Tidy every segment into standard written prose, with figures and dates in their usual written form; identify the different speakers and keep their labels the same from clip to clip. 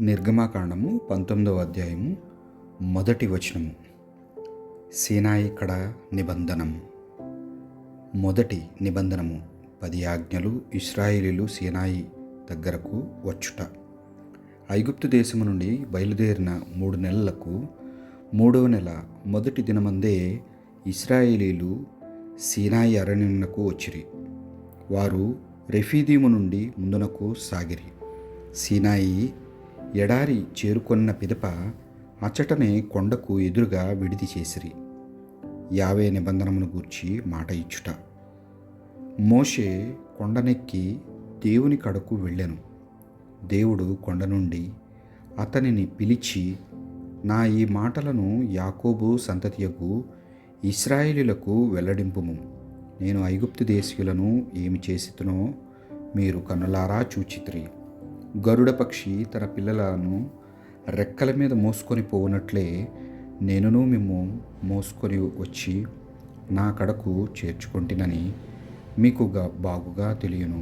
Speaker 1: నిర్గమాకాండము 19వ అధ్యాయము మొదటి వచనము. సీనాయి కడ నిబంధనము. మొదటి నిబంధనము. 10 ఆజ్ఞలు ఇశ్రాయేలీలు సీనాయి దగ్గరకు వచ్చుట. ఐగుప్తు దేశము నుండి బయలుదేరిన 3 నెలలకు 3వ నెల మొదటి దినమందే ఇశ్రాయేలీలు సీనాయి అరణ్యమునకు వచ్చిరి. వారు రెఫీదీము నుండి ముందునకు సాగిరి. సీనాయి ఎడారి చేరుకొన్న పిదప అచ్చటనే కొండకు ఎదురుగా విడిది చేసిరి. యావే నిబంధనమును గూర్చి మాట ఇచ్చుట. మోషే కొండనెక్కి దేవుని కడకు వెళ్ళెను. దేవుడు కొండ నుండి అతనిని పిలిచి, నా ఈ మాటలను యాకోబు సంతతియకు ఇశ్రాయేలీయులకు వెల్లడింపుము. నేను ఐగుప్తు దేశీయులను ఏమి చేసితునో మీరు కన్నులారా చూచితిరి. గరుడ పక్షి తన పిల్లలను రెక్కల మీద మోసుకొని పోవునట్లే నేనును మిమ్ము మోసుకొని వచ్చి నా కడకు చేర్చుకొంటినని మీకు బాగుగా తెలియను.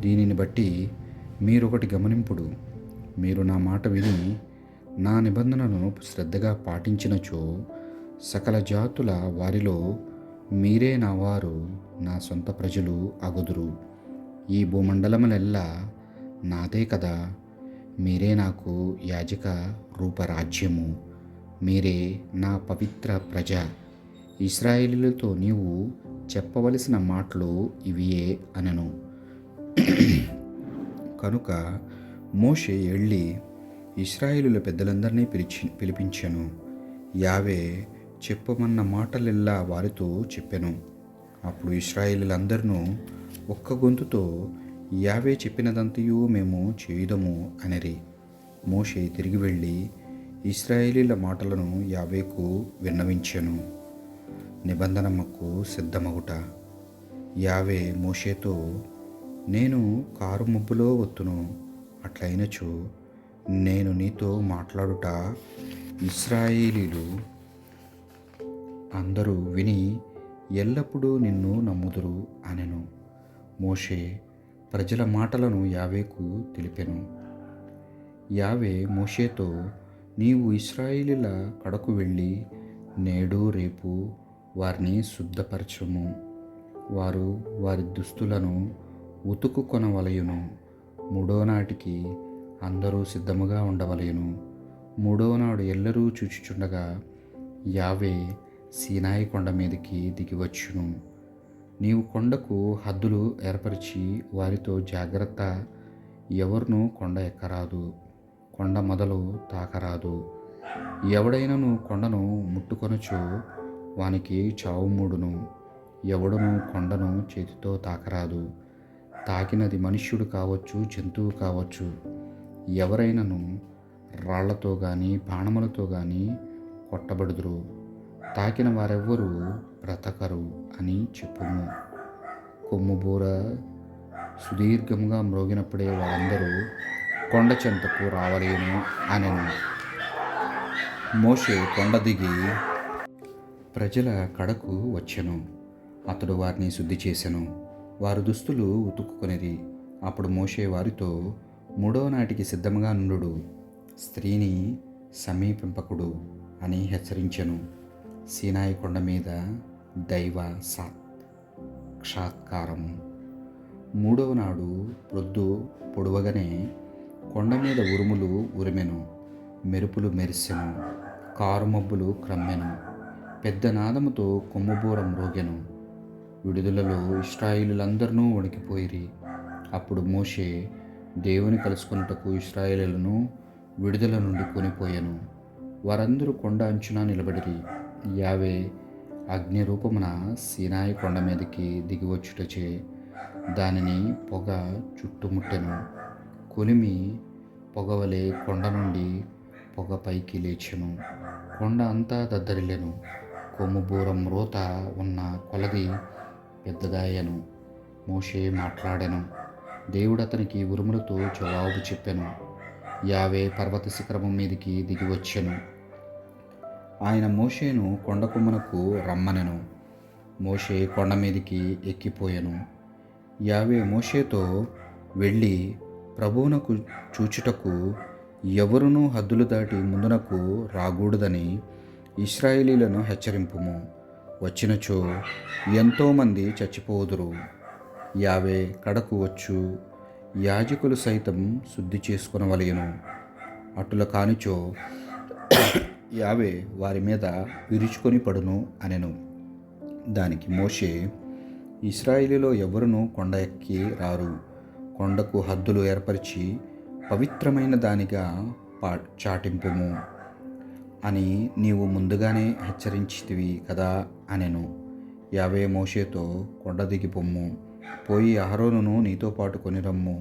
Speaker 1: దీనిని బట్టి మీరొకటి గమనింపుడు. మీరు నా మాట విని నా నిబంధనను శ్రద్ధగా పాటించినచో సకల జాతుల వారిలో మీరే నా వారు, నా సొంత ప్రజలు అగుదురు. ఈ భూమండలములెల్లా నాదే కదా. మీరే నాకు యాజక రూపరాజ్యము, మీరే నా పవిత్ర ప్రజ. ఇశ్రాయేలీయులతో నీవు చెప్పవలసిన మాటలు ఇవియే అనెను. కనుక మోషే వెళ్ళి ఇశ్రాయేలీయుల పెద్దలందరినీ పిలిపించెను. యావే చెప్పమన్న మాటలెల్లా వారితో చెప్పెను. అప్పుడు ఇశ్రాయేలీయులందరూ ఒక్క గొంతుతో, యావే చెప్పినదంతయు మేము చేయుదము అనిరి. మోషే తిరిగి వెళ్ళి ఇశ్రాయేలీయుల మాటలను యావేకు విన్నవించెను. నిబంధనకు సిద్ధమగుట. యావే మోషేతో, నేను కారు మబ్బులో వత్తును. అట్లయినచో నేను నీతో మాట్లాడుట ఇశ్రాయేలీయులు అందరూ విని ఎల్లప్పుడూ నిన్ను నమ్ముదురు అనెను. మోషే ప్రజల మాటలను యావేకు తెలిపెను. యావే మోషేతో, నీవు ఇశ్రాయేలీయుల కడకు వెళ్ళి నేడు రేపు వారిని శుద్ధపరచుము. వారు వారి దుస్తులను ఉతుకుకొనవలయును. 3వ నాటికి అందరూ సిద్ధముగా ఉండవలయును. 3వ నాడు ఎల్లరూ చూచుచుండగా యావే సీనాయి కొండ మీదకి దిగివచ్చును. నీవు కొండకు హద్దులు ఏర్పరిచి వారితో జాగ్రత్త. ఎవరునూ కొండ ఎక్కరాదు, కొండ మొదలు తాకరాదు. ఎవడైనను కొండను ముట్టుకొనచో వానికి చావు మూడును. ఎవడును కొండను చేతితో తాకరాదు. తాకినది మనుష్యుడు కావచ్చు, జంతువు కావచ్చు. ఎవరైనను రాళ్లతో గాని బాణములతో గాని కొట్టబడుదురు. తాకిన వారెవ్వరూ బ్రతకరు అని చెప్పుము. కొమ్ముబూర సుదీర్ఘంగా మ్రోగినప్పుడే వారందరూ కొండ చెంతకు రావలేను అనెను. మోషే కొండ దిగి ప్రజల కడకు వచ్చెను. అతడు వారిని శుద్ధి చేసెను. వారు దుస్తులు ఉతుక్కుకొనిరి. అప్పుడు మోషే వారితో, 3వ నాటికి సిద్ధముగా నుండు, స్త్రీని సమీపింపకుడు అని హెచ్చరించెను. సీనాయి కొండ మీద దైవ సాక్షాత్కారము. 3వ నాడు ప్రొద్దు పొడవగానే కొండ మీద ఉరుములు ఉరిమెను, మెరుపులు మెరిసెను, కారుమబ్బులు క్రమ్మెను, పెద్ద నాదముతో కొమ్ముబూరం మ్రోగెను. విడుదలలో ఇశ్రాయేలీయులందరూ వణికిపోయిరి. అప్పుడు మోషే దేవుని కలుసుకొనుటకు ఇశ్రాయేలీయులను విడుదల నుండి కొనిపోయెను. వారందరూ కొండ అంచున నిలబడిరి. యావే అగ్ని రూపమున సీనాయి కొండ మీదకి దిగివచ్చుటచే దానిని పొగ చుట్టుముట్టెను. కొలిమి పొగవలే కొండ నుండి పొగ పైకి లేచెను. కొండ అంతా దద్దరిల్లెను. కొమ్ముబూరం రోత ఉన్న కొలది పెద్దదాయను. మోషే మాట్లాడెను. దేవుడు అతనికి ఉరుములతో జవాబు చెప్పెను. యావే పర్వత శిఖరము మీదికి దిగివచ్చెను. ఆయన మోషేను కొండ కొమ్మనకు రమ్మనెను. మోషే కొండ మీదికి ఎక్కిపోయెను. యావే మోషేతో, వెళ్ళి ప్రభువునకు చూచుటకు ఎవరునూ హద్దులు దాటి ముందునకు రాకూడదని ఇశ్రాయేలీలను హెచ్చరింపుము. వచ్చినచో ఎంతోమంది చచ్చిపోదురు. యావే కడకు వచ్చు యాజకులు సైతం శుద్ధి చేసుకొనవలెను. అటుల కానిచో యావే వారి మీద విరుచుకొని పడును అనెను. దానికి మోషే, ఇశ్రాయేలులో ఎవరునూ కొండ ఎక్కి రారు. కొండకు హద్దులు ఏర్పరిచి పవిత్రమైన దానిగా చాటింపుము అని నీవు ముందుగానే హెచ్చరించితివి కదా అనెను. యావే మోషేతో, కొండ దిగి పొమ్ము, పోయి అహరోనును నీతో పాటు కొనిరమ్ము.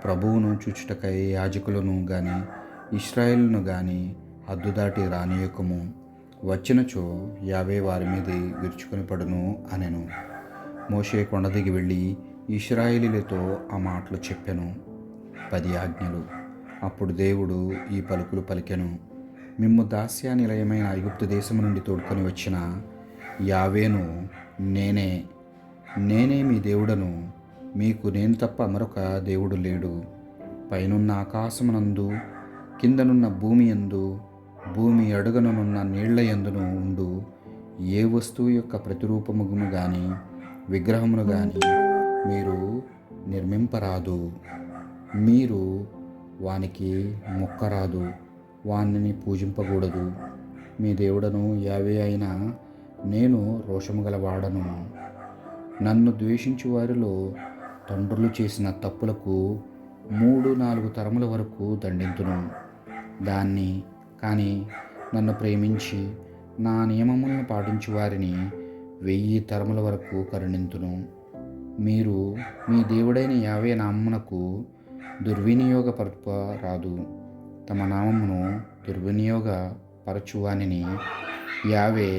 Speaker 1: ప్రభువును చూచుటకై యాజకులను గాని ఇశ్రాయేలును గాని హద్దు దాటి రానియకము. వచ్చినచో యావే వారి మీద విరుచుకొని పడును అనెను. మోషే కొండ దిగి వెళ్ళి ఇశ్రాయేలీలతో ఆ మాటలు చెప్పెను. 10 ఆజ్ఞలు. అప్పుడు దేవుడు ఈ పలుకులు పలికెను. మిమ్ము దాస్య నిలయమైన ఐగుప్తు దేశము నుండి తోడుకొని వచ్చిన యావేను నేనే మీ దేవుడను. మీకు నేను తప్ప మరొక దేవుడు లేడు. పైనున్న ఆకాశమునందు, కిందనున్న భూమి యందు, భూమి అడుగనున్న నీళ్ల యందును ఉండు ఏ వస్తువు యొక్క ప్రతిరూపమును గాని విగ్రహమును గాని మీరు నిర్మింపరాదు. మీరు వానికి మొక్కరాదు, వానిని పూజింపకూడదు. మీ దేవుడను యావే అయిన నేను రోషము గలవాడను. నన్ను ద్వేషించు వారిలో తండ్రులు చేసిన తప్పులకు 3-4 తరముల వరకు దండింతును. దాన్ని కానీ నన్ను ప్రేమించి నా నియమములను పాటించు వారిని 1000 తరముల వరకు కరుణింతును. మీరు మీ దేవుడైన యావే నామమునకు దుర్వినియోగపరచరాదు. తమ నామమును దుర్వినియోగపరచువానిని యావే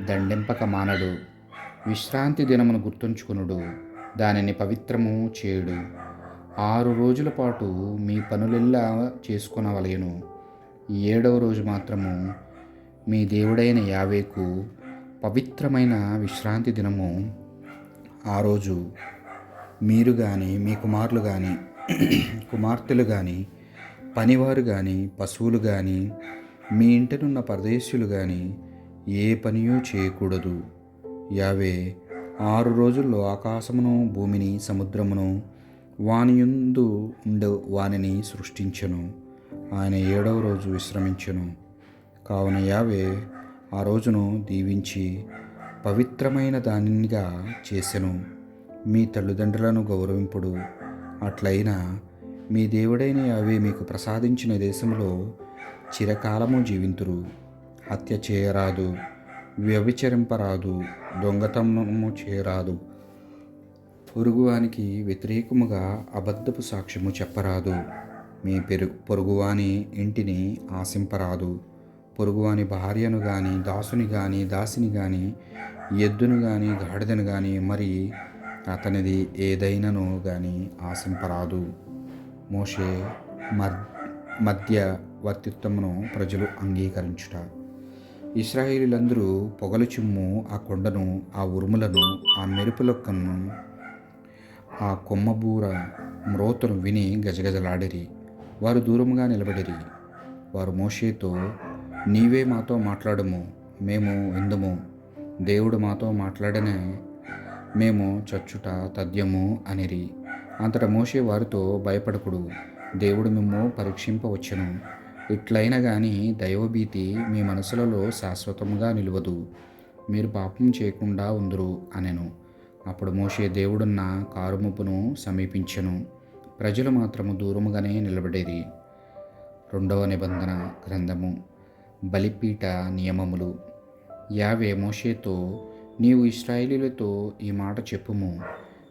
Speaker 1: దండింపక మానడు. విశ్రాంతి దినమును గుర్తుంచుకొనుడు, దానిని పవిత్రము చేయుడు. 6 రోజుల పాటు మీ పనులెల్లా చేసుకొనవలెను. 7వ రోజు మాత్రము మీ దేవుడైన యావేకు పవిత్రమైన విశ్రాంతి దినము. ఆ రోజు మీరు కానీ మీ కుమారులు కానీ కుమార్తెలు కానీ పనివారు కానీ పశువులు కానీ మీ ఇంటనున్న పరదేశులు కానీ ఏ పనియూ చేయకూడదు. యావే 6 రోజుల్లో ఆకాశమును, భూమిని, సముద్రమును, వానియందు ఉండు వానిని సృష్టించెను. ఆయన 7వ రోజు విశ్రమించెను. కావున యావే ఆ రోజును దీవించి పవిత్రమైన దానిగా చేసెను. మీ తల్లిదండ్రులను గౌరవింపుడు. అట్లయినా మీ దేవుడైన యావే మీకు ప్రసాదించిన దేశంలో చిరకాలము జీవింతురు. హత్య చేయరాదు, వ్యభిచరింపరాదు, దొంగతనము చేయరాదు, పొరుగువానికి వ్యతిరేకముగా అబద్ధపు సాక్ష్యము చెప్పరాదు. మీ పొరుగువాని ఇంటిని ఆశింపరాదు. పొరుగువాని భార్యను గాని, దాసుని గాని, దాసిని గాని, ఎద్దును గాని, గాడిదను గాని, మరి అతనిది ఏదైనను గాని ఆశింపరాదు. మోషే మధ్యవర్తిత్వమును ప్రజలు అంగీకరించుట. ఇశ్రాయేలీలందరూ పొగలు చిమ్ము ఆ కొండను, ఆ ఉరుములను, ఆ మెరుపులకను, ఆ కొమ్మబూర మ్రోతను విని గజగజలాడిరి. వారు దూరముగా నిలబడిరి. వారు మోషేతో, నీవే మాతో మాట్లాడుము, మేము విందుము. దేవుడు మాతో మాట్లాడనే మేము చచ్చుట తథ్యము అనిరి. అంతటా మోషే వారితో, భయపడకుడు, దేవుడు మిమ్ము పరీక్షింపవచ్చును. ఇట్లయినా గాని దైవభీతి మీ మనసులలో శాశ్వతముగా నిలువదు. మీరు పాపం చేయకుండా ఉందురు అనెను. అప్పుడు మోషే దేవుడున్న కారుమబ్బును సమీపించెను. ప్రజలు మాత్రము దూరముగానే నిలబడేరి. 2వ నిబంధన గ్రంథము. బలిపీఠ నియమములు. యావే మోషేతో, నీవు ఇశ్రాయేలీలతో ఈ మాట చెప్పుము.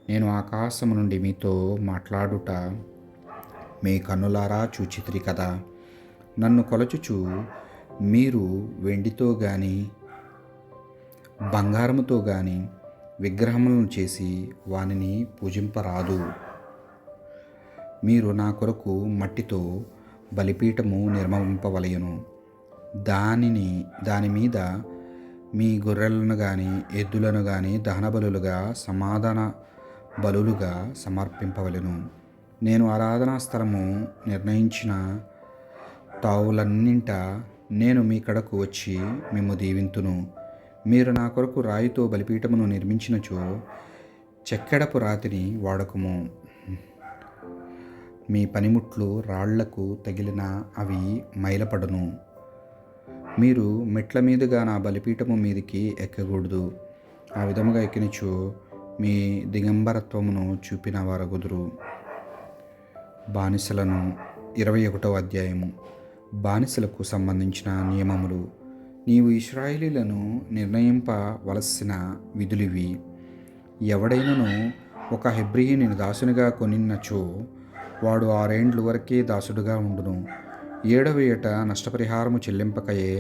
Speaker 1: నేను ఆకాశము నుండి మీతో మాట్లాడుట మీ కన్నులారా చూచితిరి కదా. నన్ను కొలచుచు మీరు వెండితో గాని బంగారముతో గాని విగ్రహములను చేసి వానిని పూజింపరాదు. మీరు నా కొరకు మట్టితో బలిపీఠము నిర్మింపవలెను. దాని మీద మీ గొర్రెలను గాని ఎద్దులను గాని దహన బలులుగా, సమాధాన బలులుగా సమర్పింపవలెను. నేను ఆరాధనా స్థలము నిర్ణయించిన తావులన్నింట నేను మీ కడకు వచ్చి మిమ్ము దీవింతును. మీరు నా కొరకు రాయితో బలిపీఠమును నిర్మించినచో చెక్కెడపు రాతిని వాడకము. మీ పనిముట్లు రాళ్లకు తగిలిన అవి మైలపడును. మీరు మెట్ల మీదుగా నా బలిపీఠము మీదికి ఎక్కకూడదు. ఆ విధముగా ఎక్కినచో మీ దిగంబరత్వమును చూపిన వారగుదురు. బానిసలను 21వ అధ్యాయము. బానిసలకు సంబంధించిన నియమములు. నీవు ఇశ్రాయేలీయులను నిర్ణయింపవలసిన విధులివి. ఎవడైనను ఒక హెబ్రీయుని దాసునిగా కొనినచో వాడు 6 ఏండ్లు వరకే దాసుడుగా ఉండును. 7వ ఏట నష్టపరిహారము చెల్లింపకయే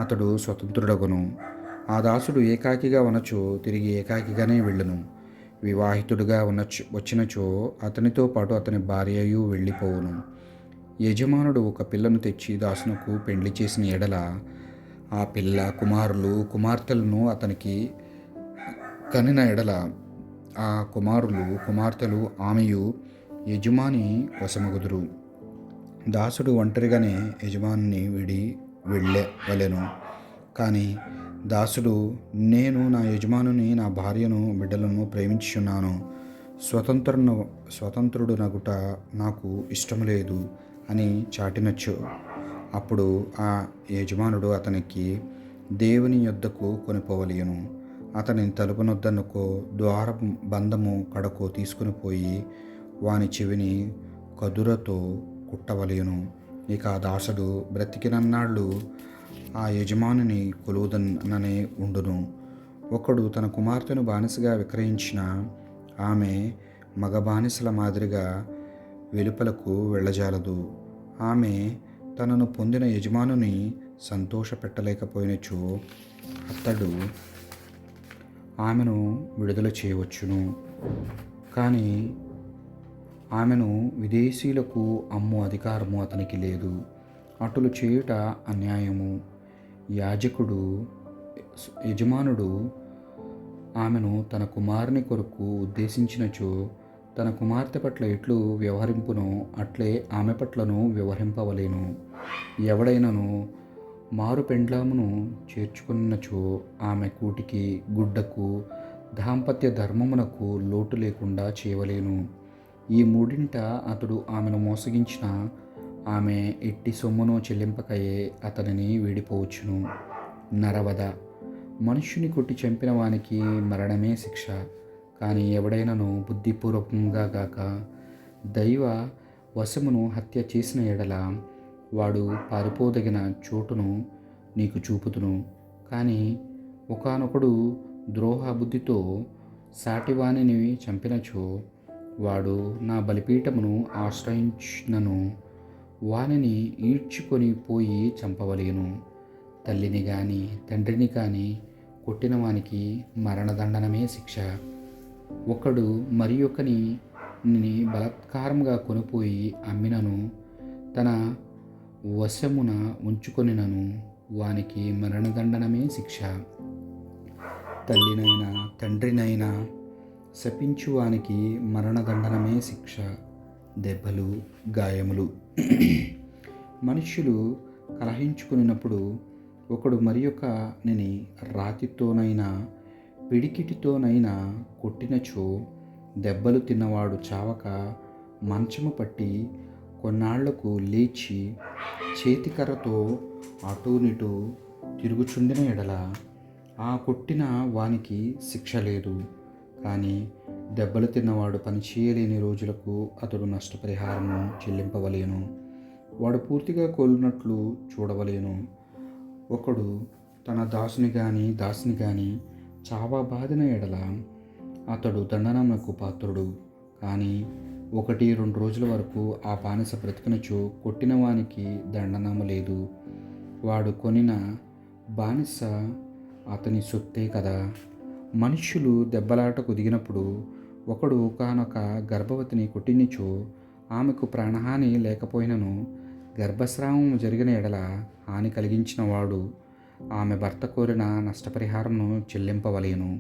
Speaker 1: అతడు స్వతంత్రుడగును. ఆ దాసుడు ఏకాకిగా ఉన్నచో తిరిగి ఏకాకిగానే వెళ్ళును. వివాహితుడుగా వచ్చినచో అతనితో పాటు అతని భార్యయు వెళ్ళిపోవును. యజమానుడు ఒక పిల్లను తెచ్చి దాసునకు పెండ్లి చేసిన ఎడల ఆ పిల్ల కుమారులు కుమార్తెలను అతనికి కనిన ఎడల ఆ కుమారులు కుమార్తెలు ఆమెయు యజమాని వశమగుదురు. దాసుడు ఒంటరిగానే యజమానిని విడి వెళ్ళవలెను. కానీ దాసుడు నేను నా యజమానుని నా భార్యను బిడ్డలను ప్రేమించుచున్నాను, స్వతంత్రుడు నగుట నాకు ఇష్టం లేదు అని చాటినచ్చు. అప్పుడు ఆ యజమానుడు అతనికి దేవుని యొద్దకు కొనిపోవలెను. అతని తలుపునొద్దనుకో ద్వార బంధము కడకు తీసుకుని పోయి వాని చెవిని కదురతో కుట్టవలెను. ఇక ఆ దాసుడు బ్రతికినన్నాళ్ళు ఆ యజమానుని కొలువుదననే ఉండును. ఒకడు తన కుమార్తెను బానిసగా విక్రయించిన ఆమె మగ బానిసల మాదిరిగా వెలుపలకు వెళ్ళజాలదు. ఆమె తనను పొందిన యజమానుని సంతోషపెట్టలేకపోయినచో అతడు ఆమెను విడుదల చేయవచ్చును. కానీ ఆమెను విదేశీయులకు అమ్ము అధికారము అతనికి లేదు. అటులు చేయుట అన్యాయము. యజమానుడు ఆమెను తన కుమారుని కొరకు ఉద్దేశించినచో తన కుమార్తె పట్ల ఎట్లు వ్యవహరింపునో అట్లే ఆమె పట్లను వ్యవహరింపవలెను. ఎవడైనను మారు పెండ్లామును చేర్చుకున్నచో ఆమె కూటికి గుడ్డకు దాంపత్య ధర్మమునకు లోటు లేకుండా చేయవలేను. ఈ మూడింట అతడు ఆమెను మోసగించిన ఆమె ఎట్టి సొమ్మును చెల్లింపకయే అతనిని వీడిపోవచ్చును. నరవధ. మనుష్యుని కొట్టి చంపిన వానికి మరణమే శిక్ష. కానీ ఎవడైనను బుద్ధిపూర్వకంగా గాక దైవ వశమును హత్య చేసిన ఎడల వాడు పారిపోదగిన చోటును నీకు చూపుతును. కానీ ఒకానొకడు ద్రోహ బుద్ధితో సాటివానిని చంపినచో వాడు నా బలిపీఠమును ఆశ్రయించినను వానిని ఈడ్చుకొని పోయి చంపవలేను. తల్లిని కానీ తండ్రిని కానీ కొట్టిన వానికి మరణదండనమే శిక్ష. ఒకడు మరి ఒకని బలాత్కారంగా కొనిపోయి అమ్మినను తన వశమున ఉంచుకొనినను వానికి మరణదండనమే శిక్ష. తల్లినైనా తండ్రినైనా శపించువానికి మరణదండనమే శిక్ష. దెబ్బలు గాయములు. మనుష్యులు కలహించుకున్నప్పుడు ఒకడు మరి ఒకనిని రాతితోనైనా పిడికిటితోనైనా కొట్టినచో దెబ్బలు తిన్నవాడు చావక మంచము పట్టి కొన్నాళ్లకు లేచి చేతికర్రతో అటూనిటూ తిరుగుచుండిన ఎడల ఆ కొట్టిన వానికి శిక్ష లేదు. కానీ దెబ్బలు తిన్నవాడు పనిచేయలేని రోజులకు అతడు నష్టపరిహారము చెల్లింపవలేను. వాడు పూర్తిగా కోలునట్లు చూడవలేను. ఒకడు తన దాసుని కానీ చావబాదిన ఎడల అతడు దండనమునకు పాత్రుడు. కానీ 1-2 రోజుల వరకు ఆ బానిస బ్రతికినచో కొట్టిన వానికి దండనము లేదు. వాడు కొనిన బానిస అతని సొత్తే కదా. మనుష్యులు దెబ్బలాటకు దిగినప్పుడు ఒకడు ఒకానొక గర్భవతిని కొట్టినచో ఆమెకు ప్రాణహాని లేకపోయినను గర్భస్రావం జరిగిన ఎడల హాని కలిగించిన వాడు ఆమె భర్త కోరిన నష్టపరిహారంను చెల్లింపవలేను.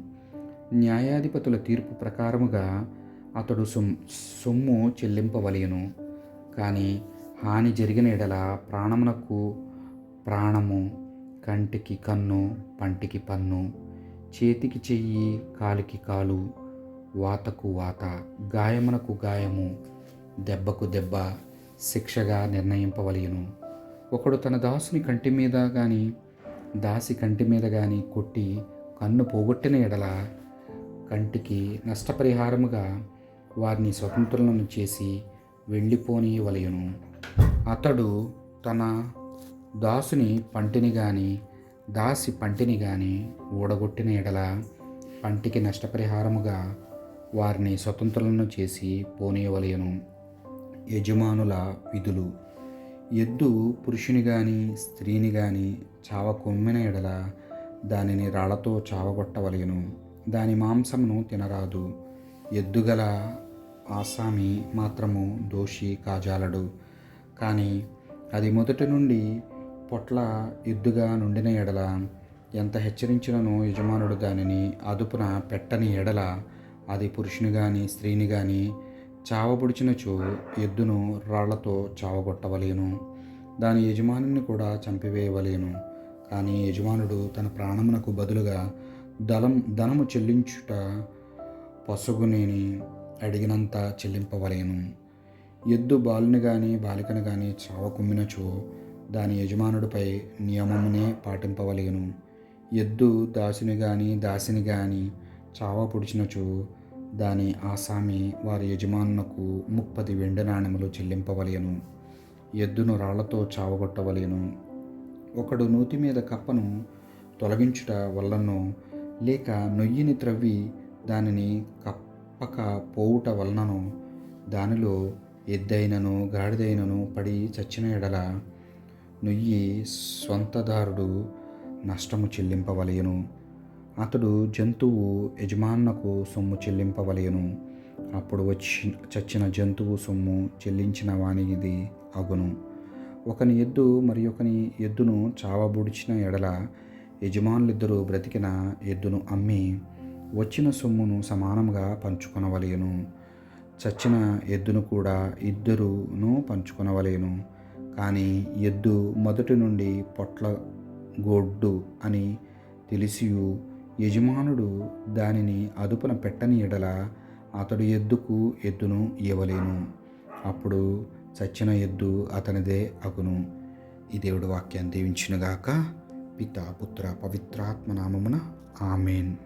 Speaker 1: న్యాయాధిపతుల తీర్పు ప్రకారముగా అతడు సొమ్ము చెల్లింపవలేను. కానీ హాని జరిగిన ఎడల ప్రాణమునకు ప్రాణము, కంటికి కన్ను, పంటికి పన్ను, చేతికి చెయ్యి, కాలికి కాలు, వాతకు వాత, గాయమునకు గాయము, దెబ్బకు దెబ్బ శిక్షగా నిర్ణయింపవలెను. ఒకడు తన దాసుని కంటి మీద కానీ దాసి కంటి మీద కానీ కొట్టి కన్ను పోగొట్టిన ఎడల కంటికి నష్టపరిహారముగా వారిని స్వతంత్రులను చేసి వెళ్ళిపోనివలెను. అతడు తన దాసుని పంటిని కానీ దాసి పంటిని కానీ ఊడగొట్టిన ఎడల పంటికి నష్టపరిహారముగా వారిని స్వతంత్రులను చేసి పోనీయవలెను. యజమానుల విధులు. ఎద్దు పురుషుని కానీ స్త్రీని కానీ చావ కొమ్మిన ఎడల దానిని రాళ్లతో చావగొట్టవలెను. దాని మాంసమును తినరాదు. ఎద్దుగల ఆసామి మాత్రము దోషి కాజాలడు. కానీ అది మొదటి నుండి పొట్ల ఎద్దుగా నుండిన ఎడల ఎంత హెచ్చరించినను యజమానుడు దానిని అదుపున పెట్టని ఎడల అది పురుషుని కానీ స్త్రీని కానీ చావబుడిచినచో ఎద్దును రాళ్లతో చావగొట్టవలేను. దాని యజమానిని కూడా చంపివేయవలేను. కానీ యజమానుడు తన ప్రాణమునకు బదులుగా ధనము చెల్లించుట పసుగునేని అడిగినంత చెల్లింపవలేను. ఎద్దు బాలుని కానీ బాలికను కానీ చావకుమ్మినచో దాని యజమానుడిపై నియమమునే పాటింపవలేను. ఎద్దు దాసుని కానీ దాసిని కానీ చావ పొడిచినచో దాని ఆసామి వారి యజమానునకు 30 వెండి నాణెములు చెల్లింపవలెను. ఎద్దును రాళ్లతో చావగొట్టవలెను. ఒకడు నూతి మీద కప్పను తొలగించుట వలనో లేక నొయ్యిని త్రవ్వి దానిని కప్పక పోవుట వలననో దానిలో ఎద్దైనను గాడిదైనను పడి చచ్చిన ఎడల నొయ్యి స్వంతదారుడు నష్టము చెల్లింపవలెను. అతడు జంతువు యజమానునకు సొమ్ము చెల్లింపవలెను. అప్పుడు చచ్చిన జంతువు సొమ్ము చెల్లించిన వానిది అగును. ఒకని ఎద్దు మరి ఒకని ఎద్దును చావబుడిచిన ఎడల యజమానులిద్దరూ బ్రతికిన ఎద్దును అమ్మి వచ్చిన సొమ్మును సమానంగా పంచుకొనవలెను. చచ్చిన ఎద్దును కూడా ఇద్దరును పంచుకొనవలెను. కానీ ఎద్దు మొదటి నుండి పొట్ల గొడ్డు అని తెలిసియు యజమానుడు దానిని అదుపున పెట్టని ఎడల అతడు ఎద్దును ఇవ్వలేను. అప్పుడు చచ్చిన ఎద్దు అతనిదే అగును. ఈ దేవుడి వాక్యాన్ని దీవించునుగాక. పితా పుత్ర పవిత్రాత్మ నామమున ఆమేన్.